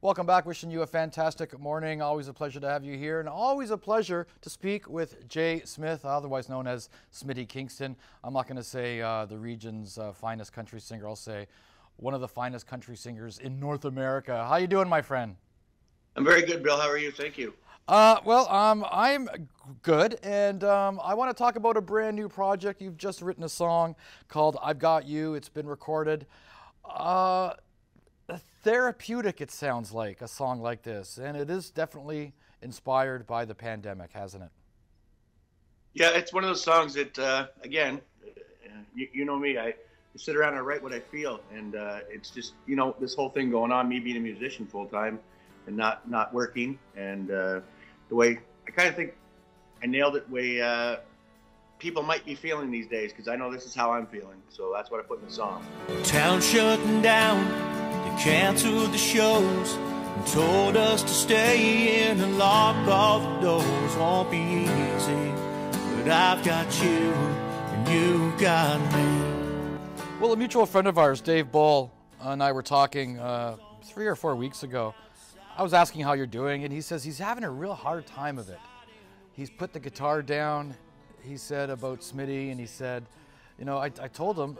Welcome back. Wishing you a fantastic morning. Always a pleasure to have you here, and always a pleasure to speak with Jay Smith, otherwise known as Smitty Kingston. I'm not going to say the region's finest country singer. I'll say one of the finest country singers in North America. How you doing, my friend? I'm very good, Bill. How are you? Thank you. I'm good, and I want to talk about a brand new project. You've just written a song called "I've Got You." It's been recorded. Therapeutic, it sounds like, a song like this, and it is definitely inspired by the pandemic, hasn't it? Yeah, it's one of those songs that, again, you know me, I sit around and I write what I feel, and it's just, this whole thing going on, me being a musician full time and not working, and the way, I kind of think I nailed it, way people might be feeling these days, because I know this is how I'm feeling, so that's what I put in the song. Town shutting down. Canceled the shows and told us to stay in and lock all the doors. Won't be easy, but I've got you and you've got me. Well, a mutual friend of ours, Dave Bull, and I were talking 3 or 4 weeks ago. I was asking how you're doing, and he says he's having a real hard time of it. He's put the guitar down, he said, about Smitty, and he said, I told him,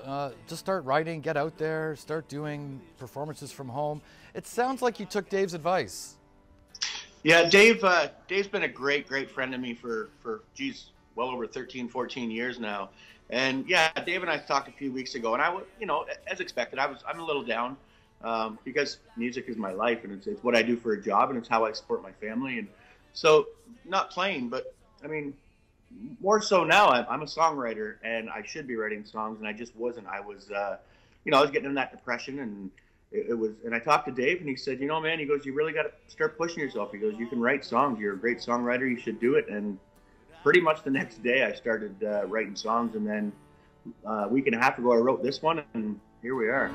just start writing, get out there, start doing performances from home. It sounds like you took Dave's advice. Yeah, Dave's been a great friend to me for geez, well over 13, 14 years now. And yeah, Dave and I talked a few weeks ago, and I was, as expected, I'm a little down because music is my life, and it's what I do for a job, and it's how I support my family. And so, not playing, but I mean, more so now, I'm a songwriter, and I should be writing songs, and I just wasn't. I was, I was getting in that depression, and it was. And I talked to Dave, and he said, man, he goes, you really got to start pushing yourself. He goes, you can write songs. You're a great songwriter. You should do it. And pretty much the next day, I started writing songs, and then a week and a half ago, I wrote this one, and here we are.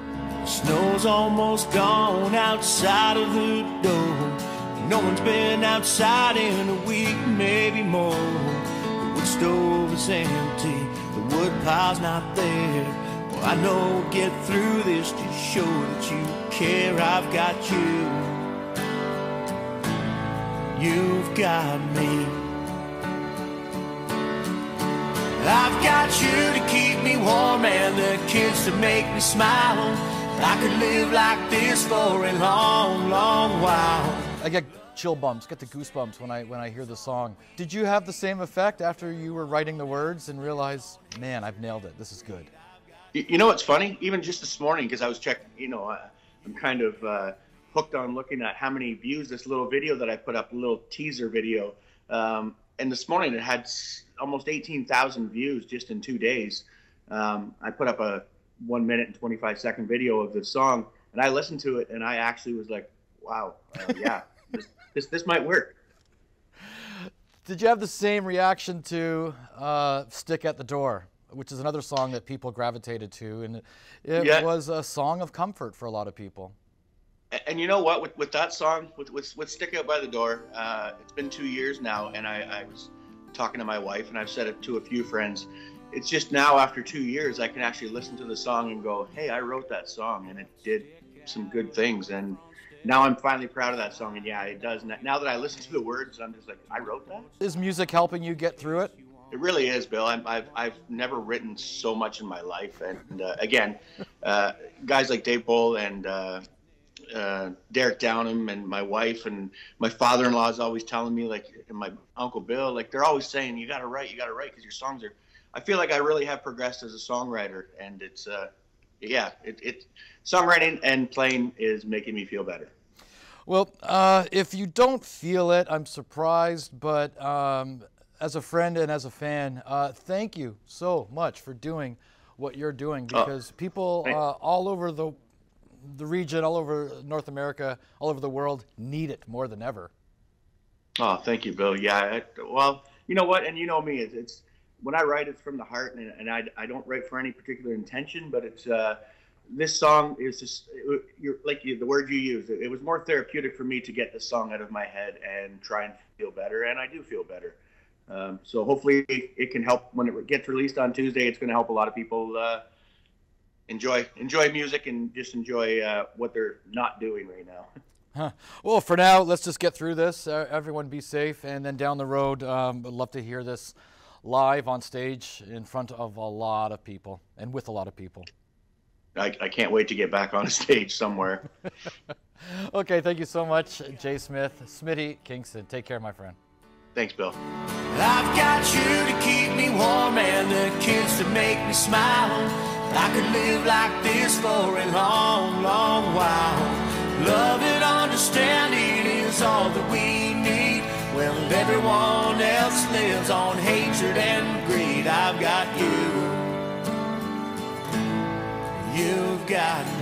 Snow's almost gone outside of the door. No one's been outside in a week, maybe more. The stove is empty, the wood pile's not there. Well, I know we'll get through this, just show that you care. I've got you, you've got me. I've got you to keep me warm and the kids to make me smile. I could live like this for a long, long while. I get chill bumps, get the goosebumps when I hear the song. Did you have the same effect after you were writing the words and realize, man, I've nailed it, this is good? You know what's funny? Even just this morning, because I was checking, I'm kind of hooked on looking at how many views this little video that I put up, a little teaser video. And this morning it had almost 18,000 views just in 2 days. I put up a 1 minute and 25-second video of the song, and I listened to it, and I actually was like, wow, yeah. This might work. Did you have the same reaction to Stick at the Door, which is another song that people gravitated to, and it was a song of comfort for a lot of people? And you know what, with that song, with Stick Out by the Door, it's been 2 years now, and I was talking to my wife, and I've said it to a few friends. It's just now, after 2 years, I can actually listen to the song and go, hey, I wrote that song, and it did some good things, and now I'm finally proud of that song, and yeah, it does. Now that I listen to the words, I'm just like, I wrote that? Is music helping you get through it? It really is, Bill. I've never written so much in my life, and again, guys like Dave Bull and Derek Downham and my wife and my father-in-law is always telling me, like, and my Uncle Bill, like, they're always saying, you got to write, because your songs are, I feel like I really have progressed as a songwriter, and it's, songwriting and playing is making me feel better. Well, if you don't feel it, I'm surprised, but as a friend and as a fan, thank you so much for doing what you're doing, because people all over the region, all over North America, all over the world need it more than ever. Oh, thank you, Bill. Yeah, well, you know what, and you know me, it's when I write, it's from the heart, and I don't write for any particular intention, but it's this song is just, the word you used, it was more therapeutic for me to get this song out of my head and try and feel better, and I do feel better. So hopefully it can help when it gets released on Tuesday. It's going to help a lot of people enjoy music and just enjoy what they're not doing right now. Well, for now, let's just get through this. Everyone be safe. And then down the road, I'd love to hear this live on stage in front of a lot of people and with a lot of people. I can't wait to get back on a stage somewhere. Okay, thank you so much, Jay Smith. Smitty Kingston, take care, my friend. Thanks, Bill. I've got you to keep me warm and the kids to make me smile. I could live like this for a long, long while. Love and understanding is all that we need. Well, everyone else lives on hatred and greed. I've got you. You've got me.